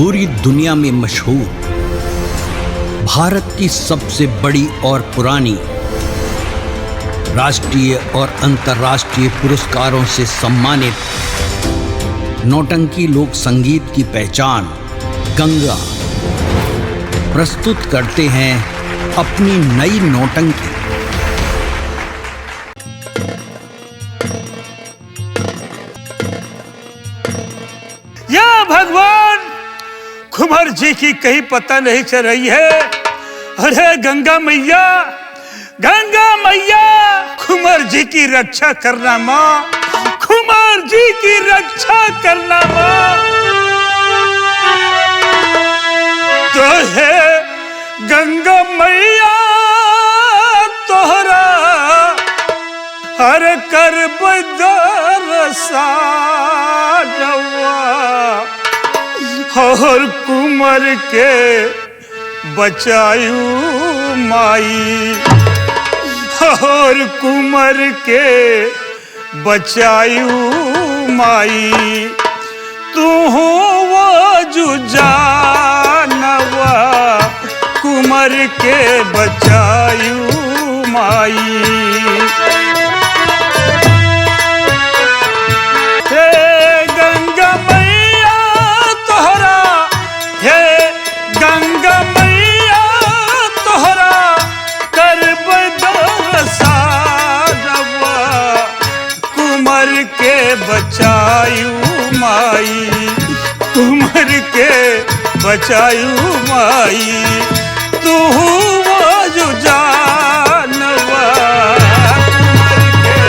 पूरी दुनिया में मशहूर, भारत की सबसे बड़ी और पुरानी, राष्ट्रीय और अंतर्राष्ट्रीय पुरस्कारों से सम्मानित नौटंकी लोक संगीत की पहचान गंगा प्रस्तुत करते हैं अपनी नई नौटंकी। या भगवान, कुंवर जी की कहीं पता नहीं चल रही है। अरे गंगा मैया, गंगा मैया, कुंवर जी की रक्षा करना माँ, कुंवर जी की रक्षा करना माँ। तो है गंगा मैया तोहरा हर कर बदरसा और कुंवर के बचायू माई, और कुंवर के बचायू माई। तू वो जुजानवा कुंवर के बचायू माई। बचायू माई, कुंवर के बचायू माई। तू वो जुजानवा कुंवर के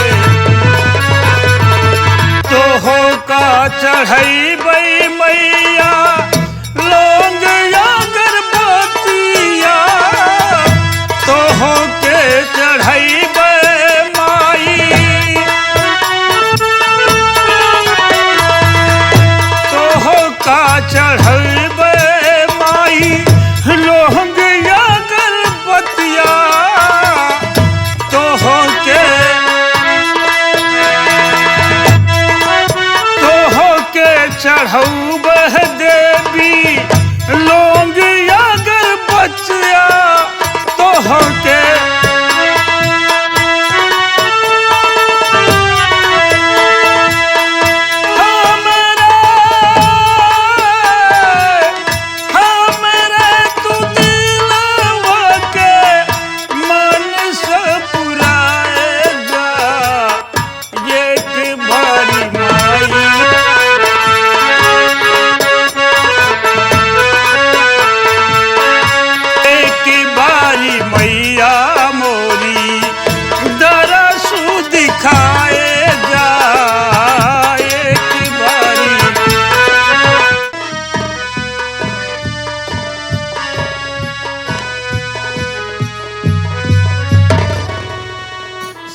तो हो का चढ़ई बई मैया लौंग या गर्भवतिया। तो हो के चढ़ई चढ़ल बे माई लोहंग या गर्भवतिया। तो हो के चढ़ऊ बह देवी लोंग या गर्भवतिया। तो हो के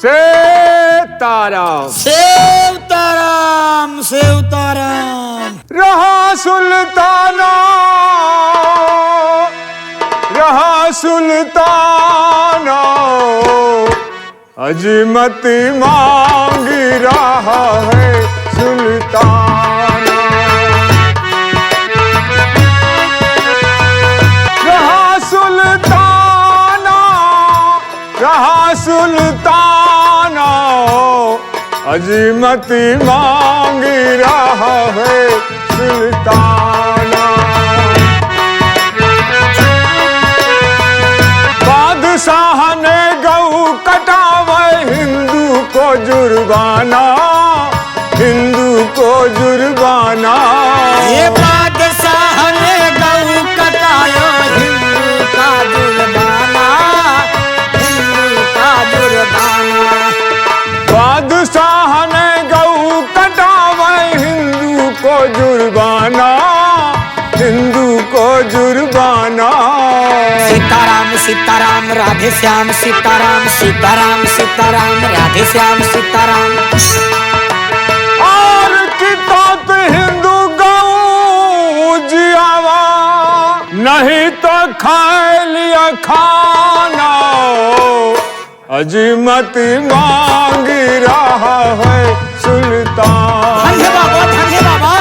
सेवताराम सेवताराम सेवताराम। रहा सुल्ताना, रहा सुल्ताना, अजमत मांगी रहा है सुल्ताना। रहा सुल्ताना, रहा सुल्ताना, अजमत मांगी रहा है सुल्ताना। बादशाह ने गऊ कटावे हिंदू को जुर्माना, हिंदू को जुर्माना। ये बादशाह ने गऊ कटायो हिंदू का जुर्माना, हिंदू का जुर्माना। बादशाह ने गऊ कटावे हिंदू को जुर्माना, हिंदू को जुर्माना। सीताराम सीताराम राधे श्याम, सीताराम सीताराम सीताराम राधे श्याम सीताराम। और कितात हिंदू गऊ जियावा, नहीं तो खा लिया खाना। अजमत मांगी रहा है सुल्तान। धन्य बाबा, धन्य बाबा।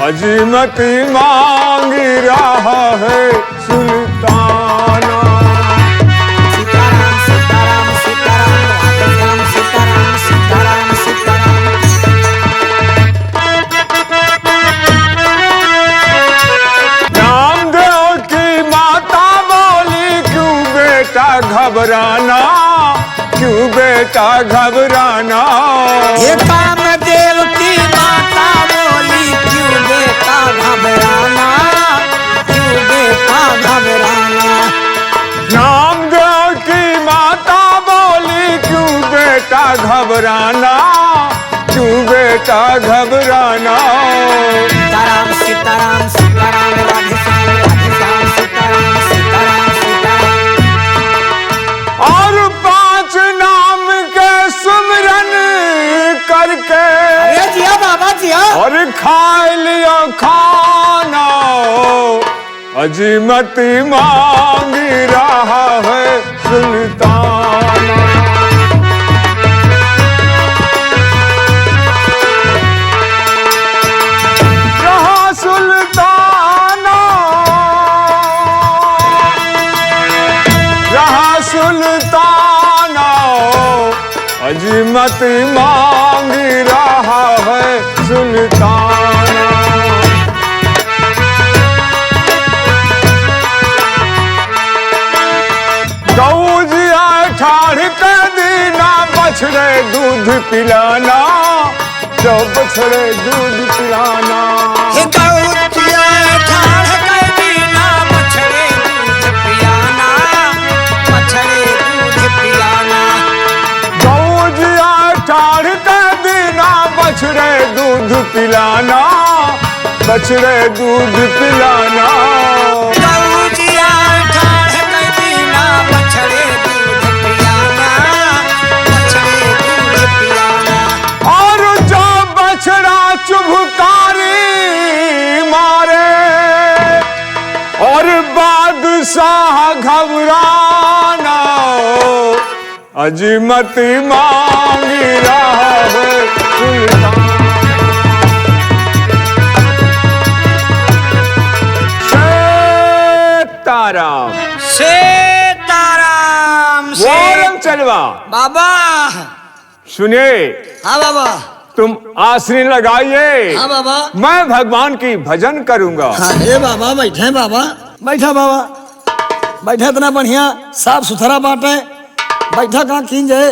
अजीमती मांग रहा है सुल्ताना। सीताराम सीताराम सीताराम राधे श्याम सीताराम सीताराम सीताराम। रामदेव की माता बोली क्यों बेटा घबराना, क्यों बेटा घबराना। ये कामदेव की माता बोली क्यों बेटा घबराना, क्यों बेटा घबराना। रामदेव की माता बोली क्यों बेटा घबराना, क्यों बेटा घबराना। सीताराम सीताराम सीताराम राधे श्याम सीताराम सीताराम सीताराम। और 5 नाम के सुमिरन करके अरे जिया बाबा जिया। और खा लिया खाना, अजीमती मांग रहा है सुल्ताना। रहा सुल्ताना, रहा सुल्ताना, अजीमती मांग रहा है सुल्ताना। गौजिया ठाड़ कर देना, बछड़े दूध पिलाना, जो बछड़े दूध पिलाना। हे गौजिया ठाड़ कर देना, बछड़े दूध पिलाना, बछड़े दूध पिलाना। गौजिया ठाड़ कर देना, बछड़े दूध पिलाना, बछड़े दूध पिलाना। गौजिया ठाड़ कर देना, बछड़े दूध पिलाना, बछड़े दूध पिलाना। और जो बछड़ा चुभकारी मारे, और बादशाह घबराना, अजीमती मांग रहा है सुल्तान। सीताराम सीताराम वारम चलवा। बाबा। सुनिए, हाँ बाबा। तुम आसनी लगाइए, हाँ बाबा। मैं भगवान की भजन करूंगा। हाँ हे बाबा बैठे बाबा, बैठा बाबा बैठा। इतना बढ़िया साफ सुथरा बाटे, बैठा कहाँ खींच जाए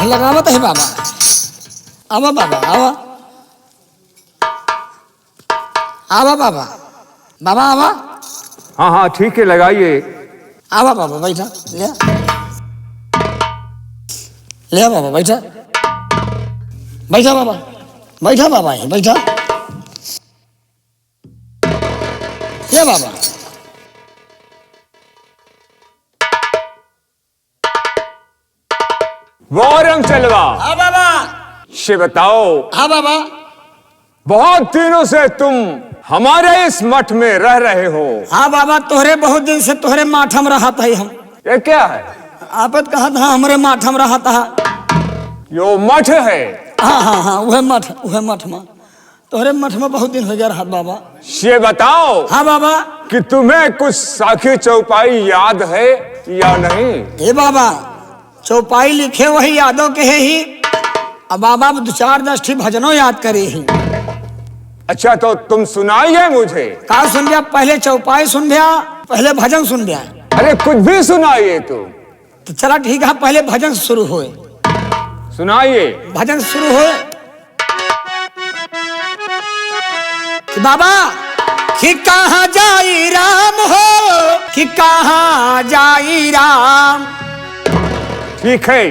लगावत है बाबा। आवा बाबा आवा, आवा बाबा, बाबा आवा। हाँ हाँ ठीक है, लगाइए। आवा बाबा बैठा, ले ले बाबा बैठा, बैठा बाबा, बैठा बाबा यहीं बैठा। ये बाबा वारम चलवा। हाँ बाबा। से बताओ, हाँ बाबा। बहुत दिनों से तुम हमारे इस मठ में रह रहे हो। हाँ बाबा, तोहरे बहुत दिन से तोहरे माठम रहा था हम। ये क्या है? आपत कहा था हमारे माठम रहा था। यो मठ है। हाँ हाँ हाँ वह मठ में तोहरे मठ में बहुत दिन हो गया रहा बाबा। ये बताओ, हाँ बाबा। कि तुम्हें कुछ साखी चौपाई याद है या नहीं? हे बाबा, चौपाई लिखे वही यादों के है ही। अब बाबा 2-4-10 भजनों याद करे ही। अच्छा तो तुम सुनाइए मुझे। का सुन गया? पहले चौपाई सुन गया, पहले भजन सुन गया। अरे कुछ भी सुनाइए तुम। तो चला ठीक है, पहले भजन शुरू होए। सुनाइए। भजन शुरू होए कि बाबा कि कहाँ जाई राम हो, कि कहाँ जाई राम। ठीक है,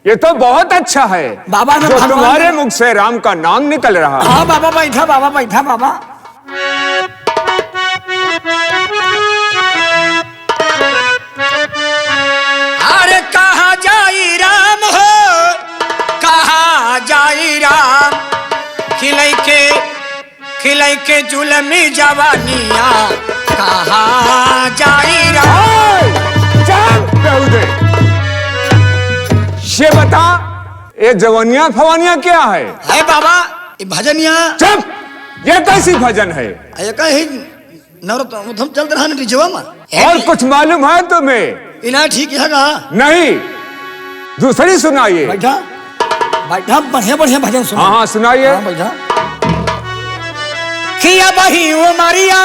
ये तो बहुत अच्छा है बाबा ने जो भगवान तुम्हारे मुख से राम का नाम निकल रहा है। हाँ बाबा बैठा, बाबा बैठा बाबा। अरे कहाँ जाई राम हो, कहाँ जाई राम। खिलै के जुलमी जवानिया, कहाँ जाई राम। ये बता, ये जवानिया फवानिया क्या है? है बाबा ये भजनिया। चुप, ये कैसी भजन है? ये कहीं नवरत्न चलते रहा डीजेवा में। और कुछ मालूम है तुम्हें? इना ठीक है का? नहीं, दूसरी सुनाइए। बैठा बैठा, बढ़िया बढ़िया भजन सुना। हाँ सुनाइए। हाँ बैठा। किया बही वो मारिया,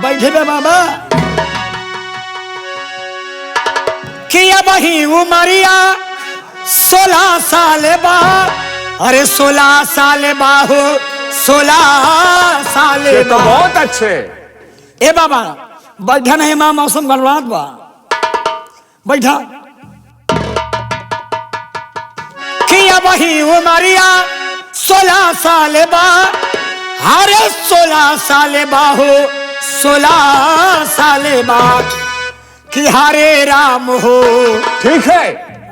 बैठे बे बाबा। किया बही वो मारिया 16 साल बाद, अरे 16 साल बाहो 16 साल ये तो बहुत अच्छे। ए बाबा बैठा नहीं, माँ मौसम गड़बड़ात बा। बैठा। किया वही वो मारिया 16 साल बा, अरे 16 साल बाहो 16 साल बाद कि हरे राम हो। ठीक है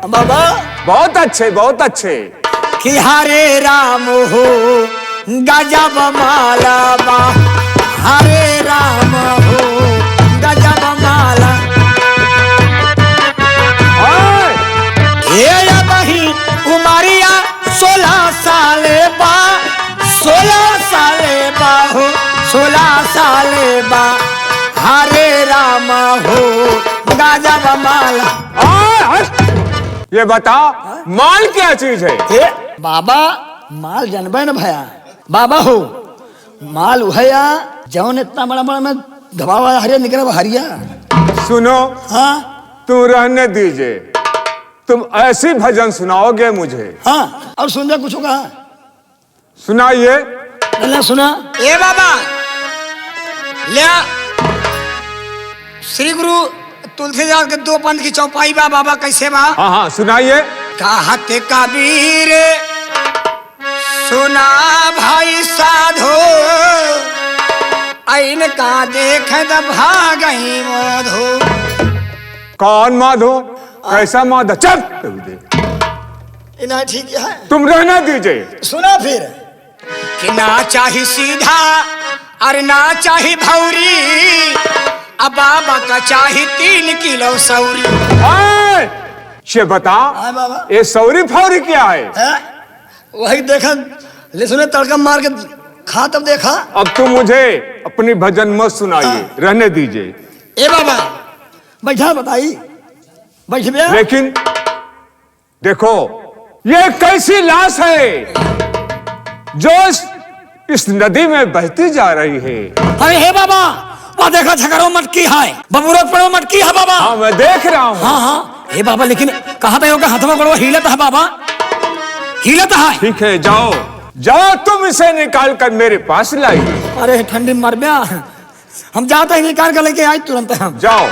बाबा, बहुत अच्छे बहुत अच्छे। कि हरे राम हो गजब माला बा, हरे राम हो गजब माला। ये बही उमरिया 16 साल बा, 16 साल बा हो 16 साल बा, हरे राम हो गजब माला। ये बता, माल क्या चीज है? बाबा माल जानबे न भया बाबा हो, माल भया जौन इतना बड़ा बड़ा में धबावा हरिया निकला हरिया। सुनो, हाँ तुम रहने दीजिए, तुम ऐसी भजन सुनाओगे मुझे। हाँ, और सुन कुछ होगा? सुनाइए। अल्लाह सुना। ए बाबा ले श्री गुरु तुलसीदास के 2 पंथ की चौपाई बा बाबा, कैसे बा? हाँ हाँ सुनाइए। कहत कबीर सुना भाई साधो, ऐन का देख भागई मोधो। कौन माधो? कैसा माधो? चुप। इना ठीक है, तुम रहना दीजिए। सुना फिर कि ना चाही सीधा और ना चाही भौरी, अब बाबा का चाही 3 किलो सौरी। ये बता, बाबा ये सौरी फौरी क्या है? वही देखा ले सुने, तड़का मार के खा तब देखा। अब तुम मुझे अपनी भजन मत सुनाइए, रहने दीजिए। ए बाबा बैठा, बताई बैठ गया। लेकिन देखो, ये कैसी लाश है जो इस नदी में बहती जा रही है? अरे हे बाबा, वह देखा झगड़ो मटकी है, बबूरत पड़ो मटकी है बाबा। हाँ मैं देख रहा हूँ। हाँ हाँ हे बाबा, लेकिन कहा पे होगा हाथों में हिलत है बाबा, हिलत है। ठीक है, जाओ जाओ, तुम इसे निकाल कर मेरे पास लाइए। अरे ठंडी मर गया, हम जाते हैं निकाल कर लेके आए तुरंत। हम जाओ।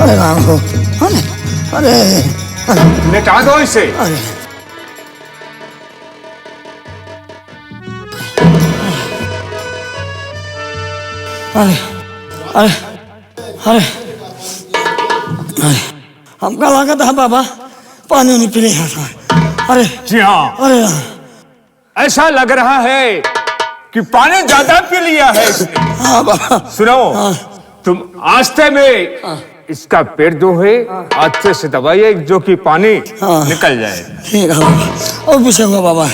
अरे राम हो, अरे निकाल दो इसे। अरे अरे अरे अरे हमका लागत है बाबा पानी नहीं पी लिया था। अरे जी हाँ, अरे ऐसा लग रहा है कि पानी ज्यादा पी लिया है इसने। हाँ बाबा। सुनो, हाँ। तुम आस्ते में इसका पेट जो है अच्छे से दबाइए, जो कि पानी हाँ। निकल जाए। ठीक है बाबा। और पूछे हुआ बाबा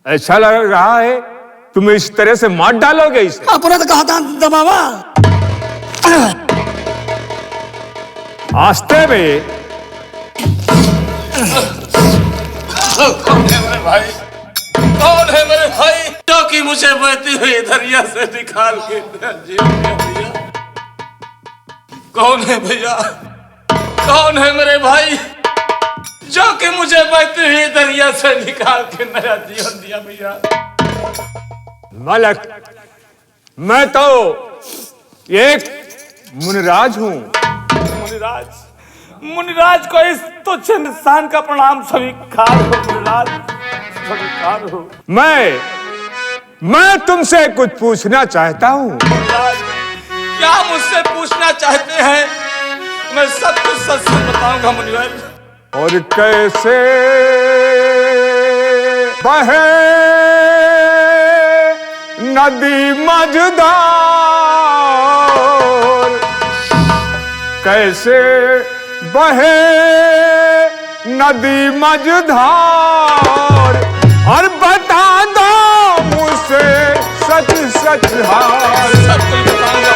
ऐसा लग रहा है तुम इस तरह से मार डालोगे इसे। अपना तो कहा था बाबा। आस्ते में। कौन है मेरे भाई जो कि मुझे बहती हुई दरिया से निकाल के दिया? कौन है भैया? कौन है मेरे भाई जो कि मुझे बहती हुई दरिया से निकाल के नया जीवन दिया? भैया मलक, मैं तो एक मुनिराज हूँ। मुनिराज, मुनिराज को इस तुच्छ इंसान का प्रणाम स्वीकार हो। मुनिराज स्वीकार हो। मैं तुमसे कुछ पूछना चाहता हूँ। मुनिराज, क्या मुझसे पूछना चाहते हैं? मैं सब कुछ सच से बताऊंगा मुनिराज। और कैसे बहे नदी मझधार, कैसे बहे नदी मझधार, और बता दो मुझसे सच सच हाल। सब कुछ बताऊंगा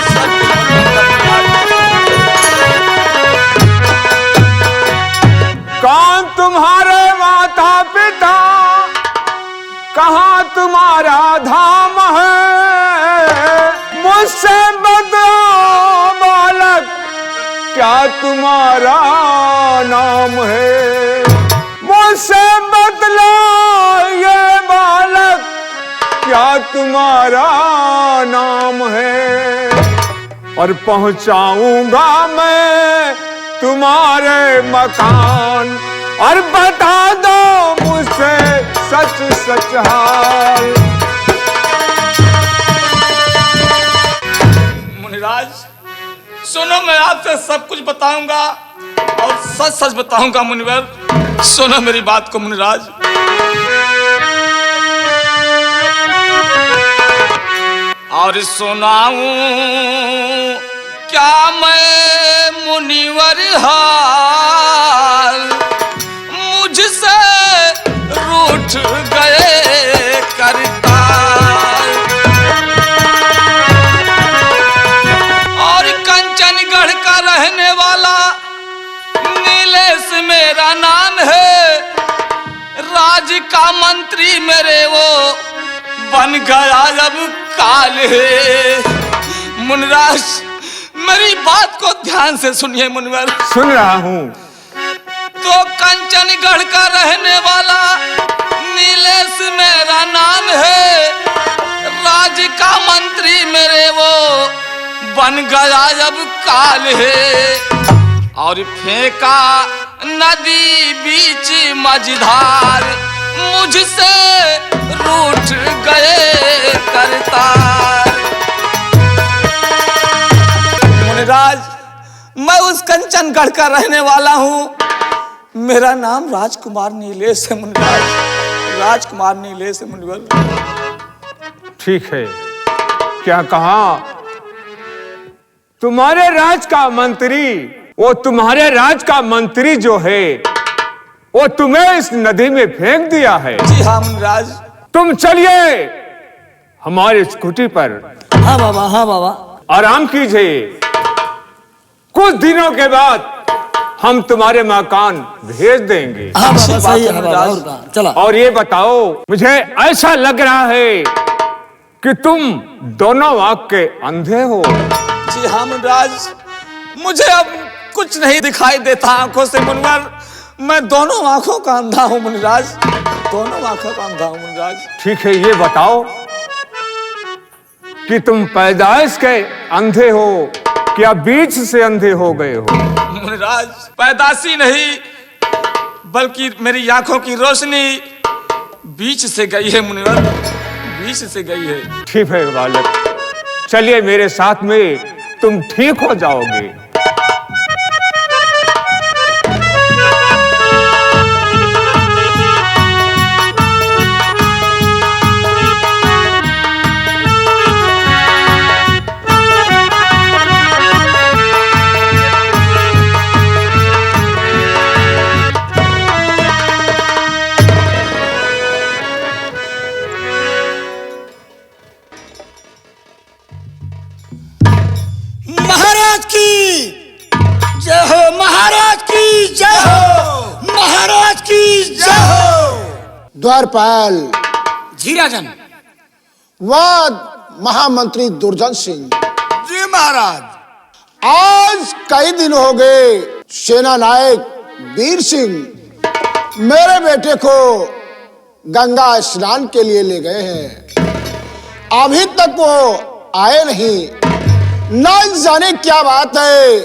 सब कुछ बताऊंगा। कौन तुम्हारे माता पिता, कहाँ तुम्हारा धाम है, मुझसे बदलो बालक क्या तुम्हारा नाम है, मुझसे बदलो ये बालक क्या तुम्हारा नाम है, और पहुंचाऊंगा मैं तुम्हारे मकान, और बता दो मुझसे सच सच हाल। मुनिराज सुनो, मैं आपसे सब कुछ बताऊंगा और सच सच बताऊंगा। मुनिवर सुनो मेरी बात को मुनिराज। और सुनाऊं क्या मैं मुनिवर हाल, मुझसे रूठ गए करताल। और कंचनगढ़ का रहने वाला नीलेश मेरा नाम है, राज का मंत्री मेरे वो बन गया अब काल है। मुनिराज मेरी बात को ध्यान से सुनिए मुनिवर। सुन रहा हूं। तो कंचनगढ़ का रहने वाला नीलेश मेरा नाम है, राज का मंत्री मेरे वो बन गया अब काल है। और फेंका नदी बीच मझधार, मुझसे रूठ गए करतार। मुनिराज मैं उस कंचनगढ़ का रहने वाला हूँ, मेरा नाम राजकुमार नीलेश है मुनिराज, राजकुमार नीलेश है मुनिवर। ठीक है, क्या कहा? तुम्हारे राज का मंत्री, वो तुम्हारे राज का मंत्री जो है वो तुम्हें इस नदी में फेंक दिया है। जी हाँ मुनिराज। तुम चलिए हमारी स्कूटी पर, हाँ बाबा, हाँ बाबा। आराम कीजिए। कुछ दिनों के बाद हम तुम्हारे मकान भेज देंगे। हाँ बाबा, बात सही है है बाबा। मुनिराज। और कहाँ? चला। और ये बताओ, मुझे ऐसा लग रहा है कि तुम दोनों आंख के अंधे हो। जी हाँ मुनिराज, मुझे अब कुछ नहीं दिखाई देता आंखों से मुनिवर, मैं दोनों आंखों का अंधा हूँ मुनिराज, दोनों आंखों का अंधा हूँ मुनिराज। ठीक है, ये बताओ कि तुम पैदाइश के अंधे हो क्या बीच से अंधे हो गए हो? मुनिराज पैदाशी नहीं, बल्कि मेरी आंखों की रोशनी बीच से गई है मुनिवर, बीच से गई है। ठीक है बालक, चलिए मेरे साथ में, तुम ठीक हो जाओगे। महाराज की जय हो, महाराज की जय हो, महाराज की जय हो। द्वारपाल जी राजन। व महामंत्री दुर्जन सिंह जी महाराज। आज कई दिन हो गए सेना नायक वीर सिंह मेरे बेटे को गंगा स्नान के लिए ले गए हैं, अभी तक वो आए नहीं। न जाने क्या बात है,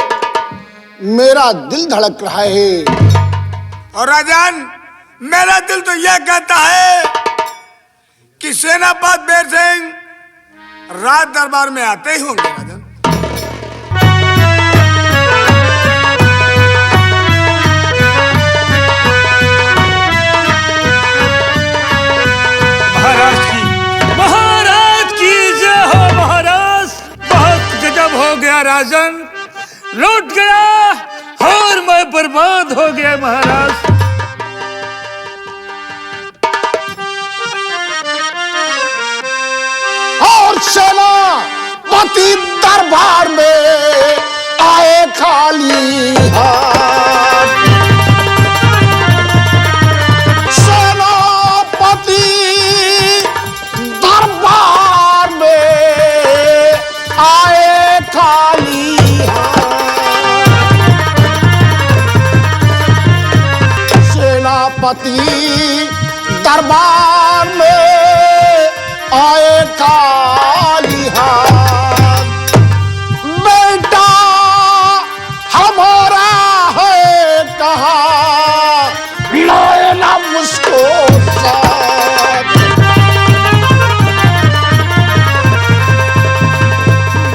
मेरा दिल धड़क रहा है। और राजन, मेरा दिल तो यह कहता है कि सेनापति बेर सिंह राज दरबार में आते ही होंगे। राजन महाराज की जय हो। महाराज बहुत गजब हो गया राजन, लौट गया और मैं बर्बाद हो गया महाराज। और सेनापति दरबार में आए खाली हाथ। सेनापति दरबार में आए खाली हाथ। सेनापति दरबार में आए खाली हाथ। बेटा हमारा है कहाँ, लाए ना मुझको साथ।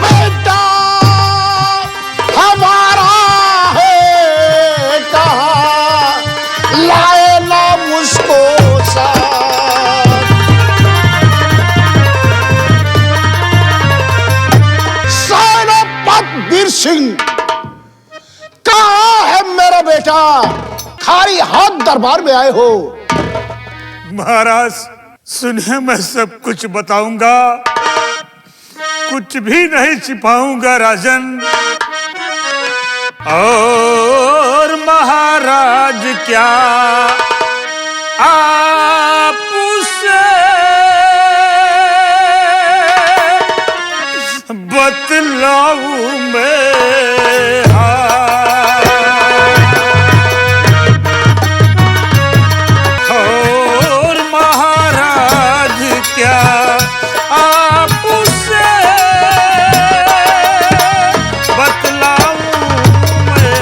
बेटा हमारा है कहाँ, लाए ना मुझको साथ। वीर सिंह कहाँ है मेरा बेटा? खाली हाथ दरबार में आए हो। महाराज सुनिए, मैं सब कुछ बताऊंगा, कुछ भी नहीं छिपाऊंगा राजन। और महाराज क्या आपसे बतलाऊं मैं। और महाराज क्या आपसे बतलाऊं मैं।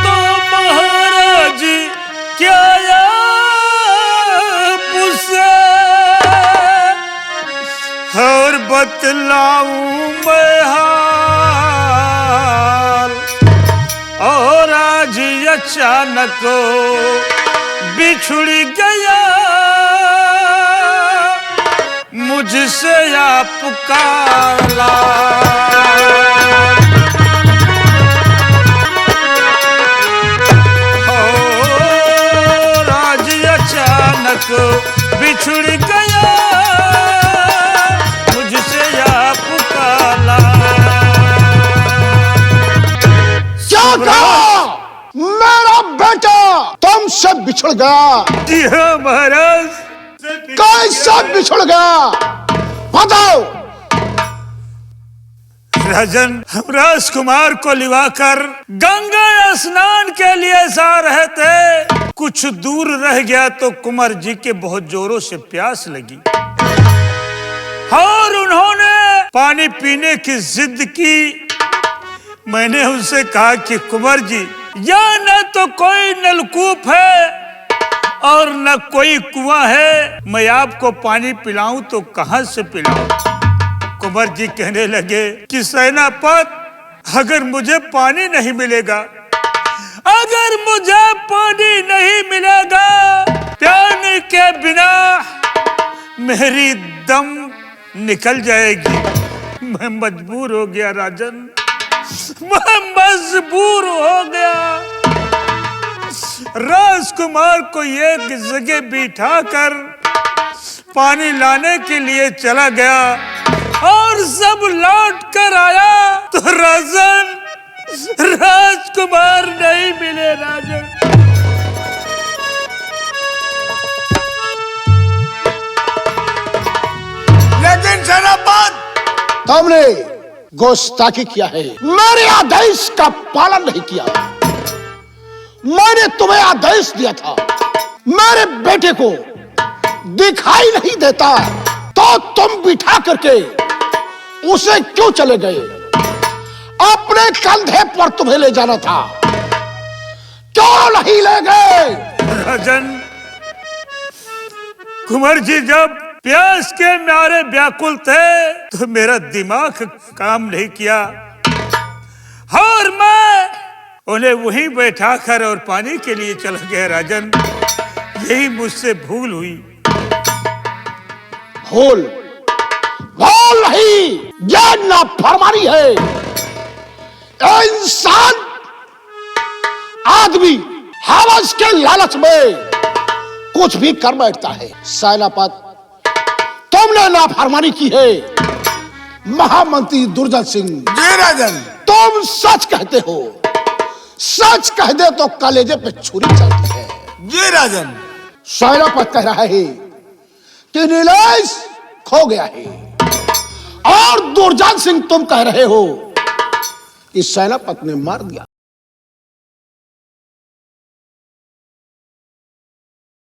तो महाराज क्या आपसे और बतलाऊं मैं हाल। और आज अचानक बिछुड़ गया मुझसे आपका लाल। और आज अचानक बिछुड़ गया मुझसे आपका लाल। क्या कहा? मेरा बेटा तुमसे बिछड़ गया? जी हाँ महाराज। कैसे बिछड़ गया बताओ। राजन, हम राजकुमार को लिवाकर गंगा स्नान के लिए जा रहे थे। कुछ दूर रह गया तो कुंवर जी के बहुत जोरों से प्यास लगी और उन्होंने पानी पीने की जिद की। मैंने उनसे कहा कि कुंवर जी, यहाँ न तो कोई नलकूप है और न कोई कुआं है, मैं आपको पानी पिलाऊं तो कहां से पिलाऊं। कुंवर जी कहने लगे कि सेनापत, अगर मुझे पानी नहीं मिलेगा, अगर मुझे पानी नहीं मिलेगा, पानी के बिना मेरी दम निकल जाएगी। मैं मजबूर हो गया राजन, मैं मजबूर हो गया। राजकुमार को एक जगह बिठाकर पानी लाने के लिए चला गया और जब लौट कर आया तो राजन, राजकुमार नहीं मिले राजन। लेकिन सेनापत, तुमने गुस्ताखी किया है, मेरे आदेश का पालन नहीं किया। मैंने तुम्हें आदेश दिया था, मेरे बेटे को दिखाई नहीं देता तो तुम बिठा करके उसे क्यों चले गए? अपने कंधे पर तुम्हें ले जाना था, क्यों नहीं ले गए? राजन, कुंवर जी जब प्यास के मारे व्याकुल थे तो मेरा दिमाग काम नहीं किया और मैं उन्हें वहीं बैठाकर और पानी के लिए चला गया। राजन, यही मुझसे भूल हुई। भूल भूल नहीं, ये नाफरमानी है। इंसान आदमी हवस के लालच में कुछ भी कर बैठता है। सेनापति, तुमने नाफरमानी की है। महामंत्री दुर्जन सिंह, जी राजन। तुम सच कहते हो। सच कह दे तो कलेजे पे छुरी चलती है। जी राजन। सेनापति कह रहा है कि नीलेश खो गया है, और दुर्जन सिंह तुम कह रहे हो कि सेनापति ने मार दिया।